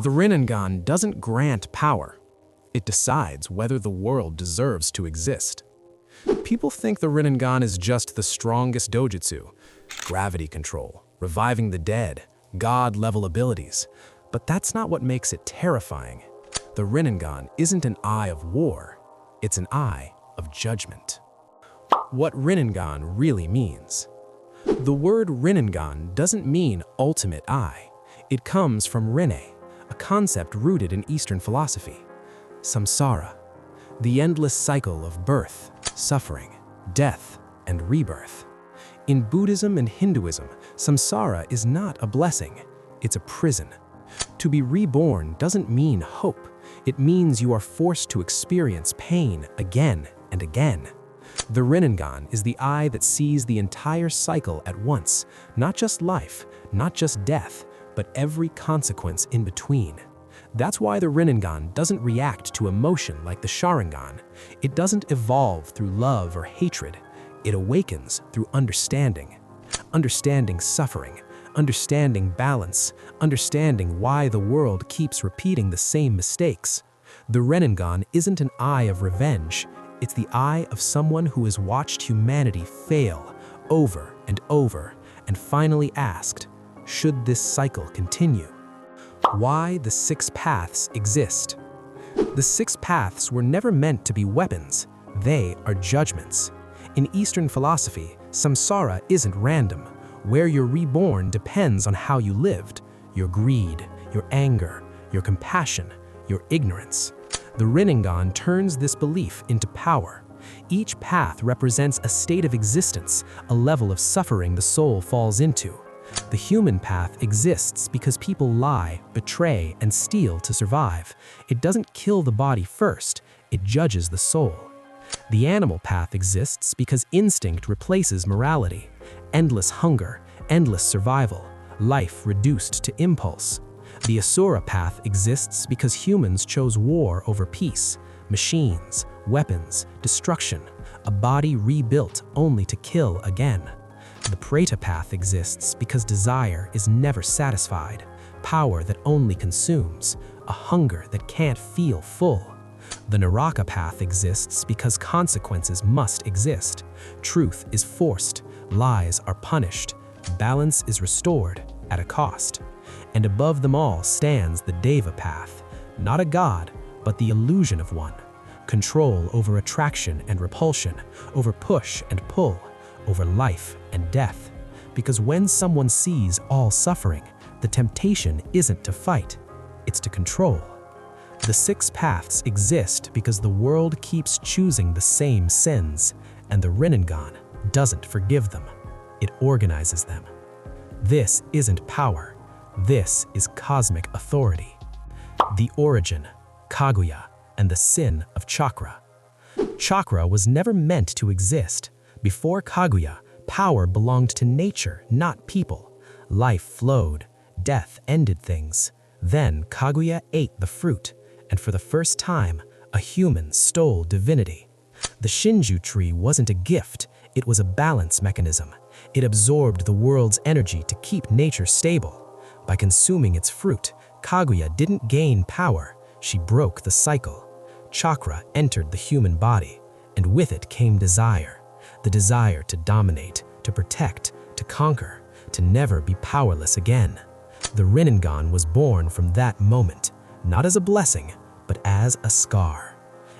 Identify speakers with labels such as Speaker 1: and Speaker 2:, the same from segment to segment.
Speaker 1: The Rinnegan doesn't grant power. It decides whether the world deserves to exist. People think the Rinnegan is just the strongest dojutsu, gravity control, reviving the dead, god-level abilities. But that's not what makes it terrifying. The Rinnegan isn't an eye of war, it's an eye of judgment. What Rinnegan really means. The word Rinnegan doesn't mean ultimate eye. It comes from Rinne, a concept rooted in Eastern philosophy. Samsara, the endless cycle of birth, suffering, death, and rebirth. In Buddhism and Hinduism, samsara is not a blessing, it's a prison. To be reborn doesn't mean hope. It means you are forced to experience pain again and again. The Rinnegan is the eye that sees the entire cycle at once, not just life, not just death, but every consequence in between. That's why the Rinnegan doesn't react to emotion like the Sharingan. It doesn't evolve through love or hatred. It awakens through understanding. Understanding suffering, understanding balance, understanding why the world keeps repeating the same mistakes. The Rinnegan isn't an eye of revenge. It's the eye of someone who has watched humanity fail over and finally asked, should this cycle continue? Why the 6 paths exist. The 6 paths were never meant to be weapons. They are judgments. In Eastern philosophy, samsara isn't random. Where you're reborn depends on how you lived, your greed, your anger, your compassion, your ignorance. The Rinnegan turns this belief into power. Each path represents a state of existence, a level of suffering the soul falls into. The human path exists because people lie, betray, and steal to survive. It doesn't kill the body first, it judges the soul. The animal path exists because instinct replaces morality. Endless hunger, endless survival, life reduced to impulse. The Asura path exists because humans chose war over peace, machines, weapons, destruction, a body rebuilt only to kill again. The Preta path exists because desire is never satisfied, power that only consumes, a hunger that can't feel full. The Naraka path exists because consequences must exist. Truth is forced, lies are punished, balance is restored at a cost. And above them all stands the Deva path, not a god, but the illusion of one. Control over attraction and repulsion, over push and pull, over life and death. Because when someone sees all suffering, the temptation isn't to fight, it's to control. The 6 paths exist because the world keeps choosing the same sins, and the Rinnegan doesn't forgive them. It organizes them. This isn't power. This is cosmic authority. The origin, Kaguya, and the sin of chakra. Chakra was never meant to exist. Before Kaguya, power belonged to nature, not people. Life flowed, death ended things. Then Kaguya ate the fruit, and for the first time, a human stole divinity. The Shinju tree wasn't a gift, it was a balance mechanism. It absorbed the world's energy to keep nature stable. By consuming its fruit, Kaguya didn't gain power, she broke the cycle. Chakra entered the human body, and with it came desire. The desire to dominate, to protect, to conquer, to never be powerless again. The Rinnegan was born from that moment, not as a blessing, but as a scar.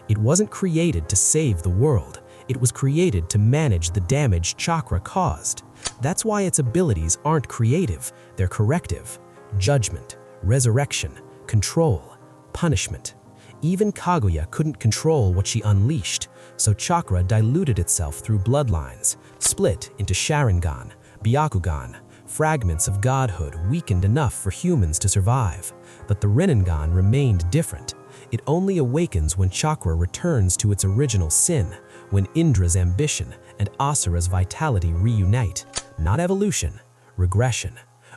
Speaker 1: It wasn't created to save the world, it was created to manage the damage chakra caused. That's why its abilities aren't creative, they're corrective. Judgment, resurrection, control, punishment. Even Kaguya couldn't control what she unleashed, so chakra diluted itself through bloodlines, split into Sharingan, Byakugan, fragments of godhood weakened enough for humans to survive. But the Rinnegan remained different. It only awakens when chakra returns to its original sin, when Indra's ambition and Asura's vitality reunite. Not evolution, regression,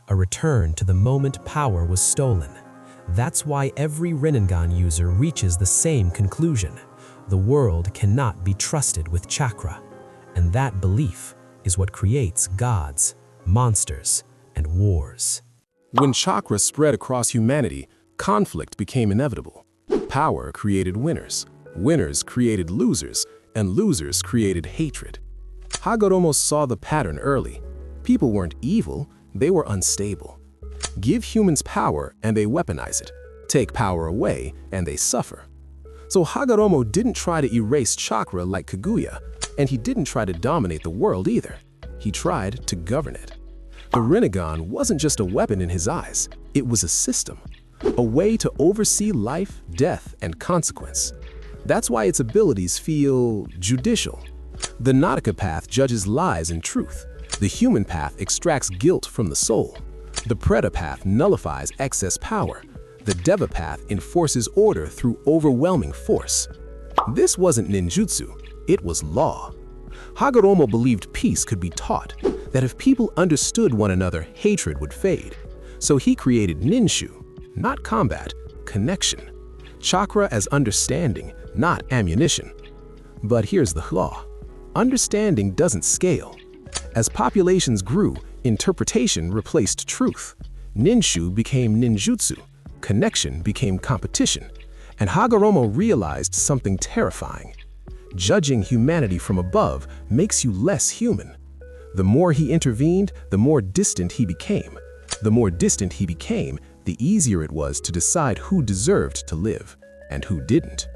Speaker 1: a return to the moment power was stolen. That's why every Rinnegan user reaches the same conclusion. The world cannot be trusted with chakra, and that belief is what creates gods, monsters, and wars.
Speaker 2: When chakra spread across humanity,
Speaker 1: Conflict became inevitable. Power created winners, winners created losers, and losers created hatred. Hagoromo saw the pattern early. People weren't evil, they were unstable. Give humans power and they weaponize it. Take power away and they suffer. So Hagoromo didn't try to erase chakra like Kaguya, and he didn't try to dominate the world either. He tried to govern it. The Rinnegan wasn't just a weapon in his eyes, it was a system. A way to oversee life, death, and consequence. That's why its abilities feel judicial. The Nautica path judges lies and truth. The human path extracts guilt from the soul. The Preta path nullifies excess power. The Deva path enforces order through overwhelming force. This wasn't ninjutsu, it was law. Hagoromo believed peace could be taught, that if people understood one another, hatred would fade. So he created ninshu, not combat, connection. Chakra as understanding, not ammunition. But here's the flaw. Understanding doesn't scale. As populations grew, interpretation replaced truth. Ninshu became ninjutsu. Connection became competition, and Hagoromo realized something terrifying. Judging humanity from above makes you less human. The more he intervened, the more distant he became. The more distant he became, the easier it was to decide who deserved to live and who didn't.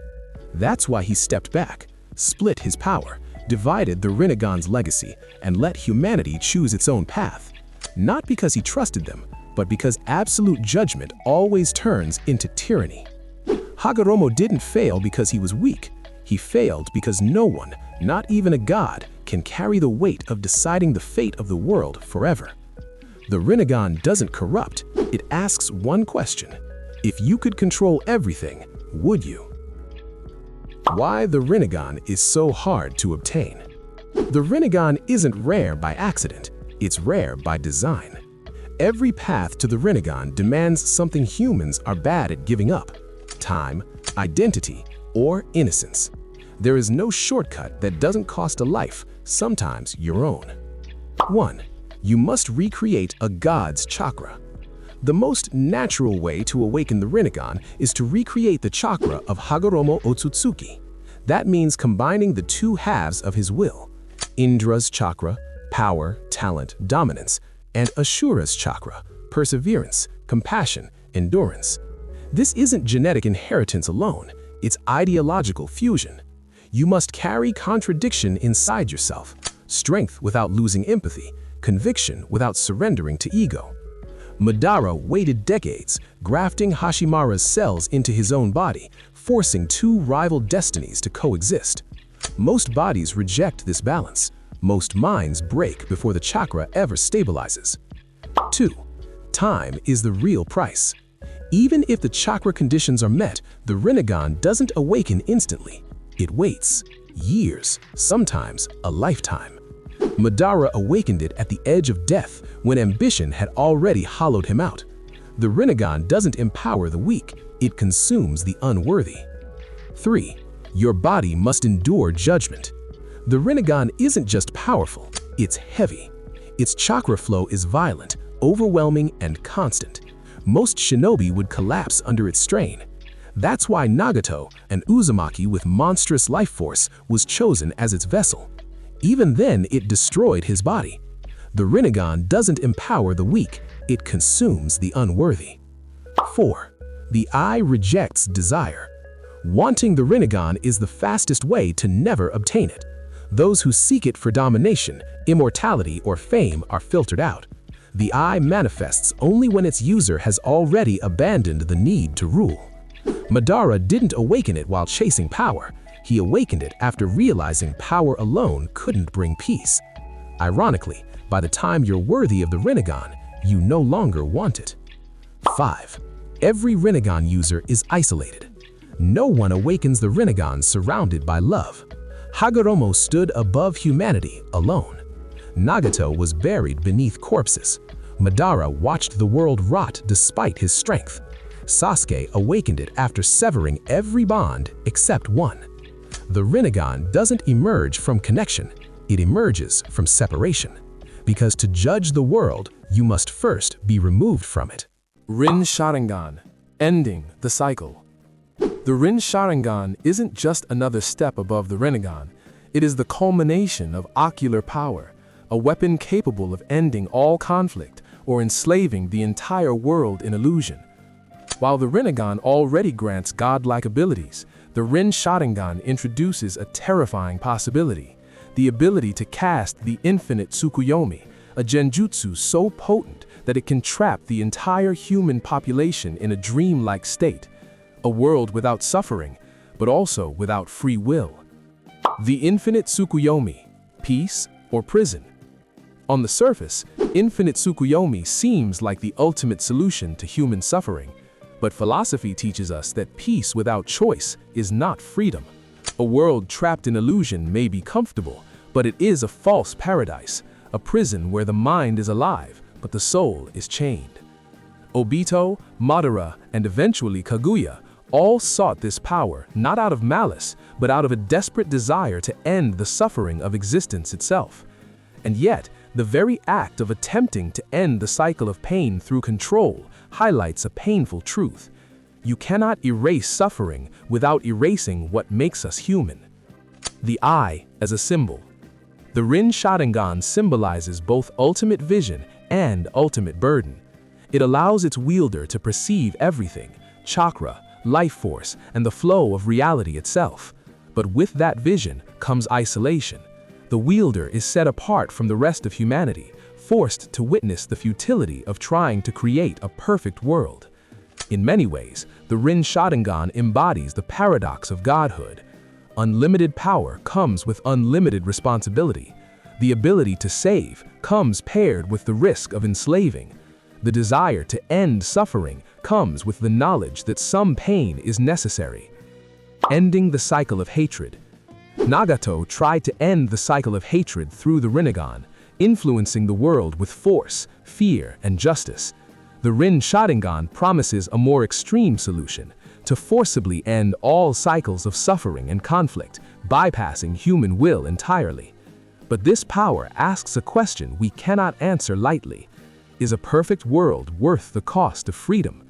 Speaker 1: That's why he stepped back, split his power, divided the Rinnegan's legacy, and let humanity choose its own path. Not because he trusted them, but because absolute judgment always turns into tyranny. Hagoromo didn't fail because he was weak. He failed because no one, not even a god, can carry the weight of deciding the fate of the world forever. The Rinnegan doesn't corrupt, it asks one question. If you could control everything, would you? Why the Rinnegan is so hard to obtain. The Rinnegan isn't rare by accident, it's rare by design. Every path to the Rinnegan demands something humans are bad at giving up: time, identity, or innocence. There is no shortcut that doesn't cost a life, sometimes your own. 1. You must recreate a god's chakra. The most natural way to awaken the Rinnegan is to recreate the chakra of Hagoromo Otsutsuki. That means combining the two halves of his will: Indra's chakra, power, talent, dominance, and Ashura's chakra, perseverance, compassion, endurance. This isn't genetic inheritance alone, it's ideological fusion. You must carry contradiction inside yourself: strength without losing empathy, conviction without surrendering to ego. Madara waited decades, grafting Hashimaru's cells into his own body, forcing two rival destinies to coexist. Most bodies reject this balance. Most minds break before the chakra ever stabilizes. 2. Time is the real price. Even if the chakra conditions are met, the Rinnegan doesn't awaken instantly. It waits. Years, sometimes a lifetime. Madara awakened it at the edge of death when ambition had already hollowed him out. The Rinnegan doesn't empower the weak, it consumes the unworthy. 3. Your body must endure judgment. The Rinnegan isn't just powerful, it's heavy. Its chakra flow is violent, overwhelming, and constant. Most shinobi would collapse under its strain. That's why Nagato, an Uzumaki with monstrous life force, was chosen as its vessel. Even then, it destroyed his body. The Rinnegan doesn't empower the weak, it consumes the unworthy. 4. The eye rejects desire. Wanting the Rinnegan is the fastest way to never obtain it. Those who seek it for domination, immortality, or fame are filtered out. The eye manifests only when its user has already abandoned the need to rule. Madara didn't awaken it while chasing power. He awakened it after realizing power alone couldn't bring peace. Ironically, by the time you're worthy of the Rinnegan, you no longer want it. 5. Every Rinnegan user is isolated. No one awakens the Rinnegan surrounded by love. Hagoromo stood above humanity alone. Nagato was buried beneath corpses. Madara watched the world rot despite his strength. Sasuke awakened it after severing every bond except one. The Rinnegan doesn't emerge from connection, it emerges from separation. Because to judge the world, you must first be removed from it.
Speaker 2: Rinne Sharingan. Ending the cycle. The Rinne Sharingan isn't just another step above the Rinnegan. It is the culmination of ocular power, a weapon capable of ending all conflict or enslaving the entire world in illusion. While the Rinnegan already grants godlike abilities, the Rinne Sharingan introduces a terrifying possibility: the ability to cast the infinite Tsukuyomi, a genjutsu so potent that it can trap the entire human population in a dreamlike state, a world without suffering, but also without free will. The infinite Tsukuyomi, peace or prison? On the surface, infinite Tsukuyomi seems like the ultimate solution to human suffering, but philosophy teaches us that peace without choice is not freedom. A world trapped in illusion may be comfortable, but it is a false paradise, a prison where the mind is alive, but the soul is chained. Obito, Madara, and eventually Kaguya all sought this power not out of malice, but out of a desperate desire to end the suffering of existence itself. And yet, the very act of attempting to end the cycle of pain through control highlights a painful truth. You cannot erase suffering without erasing what makes us human. The eye as a symbol. The Rinne Sharingan symbolizes both ultimate vision and ultimate burden. It allows its wielder to perceive everything: chakra, life force, and the flow of reality itself. But with that vision comes isolation. The wielder is set apart from the rest of humanity, forced to witness the futility of trying to create a perfect world. In many ways, the Rinne Sharingan embodies the paradox of godhood. Unlimited power comes with unlimited responsibility. The ability to save comes paired with the risk of enslaving. The desire to end suffering comes with the knowledge that some pain is necessary. Ending the cycle of hatred. Nagato tried to end the cycle of hatred through the Rinnegan, influencing the world with force, fear, and justice. The Rinne Sharingan promises a more extreme solution: to forcibly end all cycles of suffering and conflict, bypassing human will entirely. But this power asks a question we cannot answer lightly: is a perfect world worth the cost of freedom?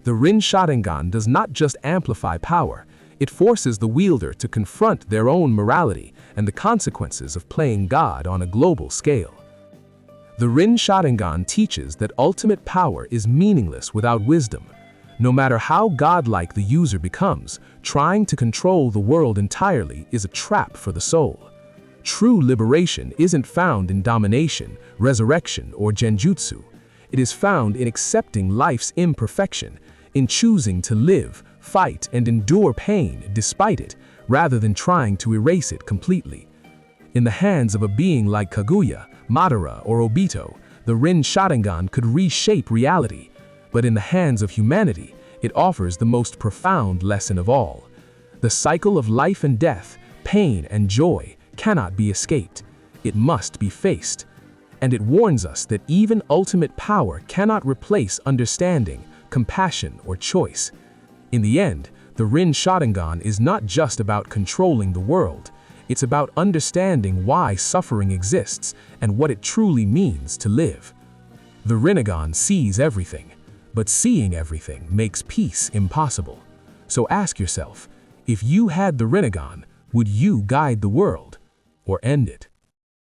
Speaker 2: The Rinne Sharingan does not just amplify power, it forces the wielder to confront their own morality and the consequences of playing God on a global scale. The Rinne Sharingan teaches that ultimate power is meaningless without wisdom. No matter how godlike the user becomes, trying to control the world entirely is a trap for the soul. True liberation isn't found in domination, resurrection, or genjutsu. It is found in accepting life's imperfection, in choosing to live, fight, and endure pain despite it, rather than trying to erase it completely. In the hands of a being like Kaguya, Madara, or Obito, the Rinne Sharingan could reshape reality. But in the hands of humanity, it offers the most profound lesson of all. The cycle of life and death, pain and joy, cannot be escaped. It must be faced. And it warns us that even ultimate power cannot replace understanding, compassion, or choice. In the end, the Rinne Sharingan is not just about controlling the world. It's about understanding why suffering exists and what it truly means to live. The Rinnegan sees everything, but seeing everything makes peace impossible. So ask yourself, if you had the Rinnegan, would you guide the world or end it?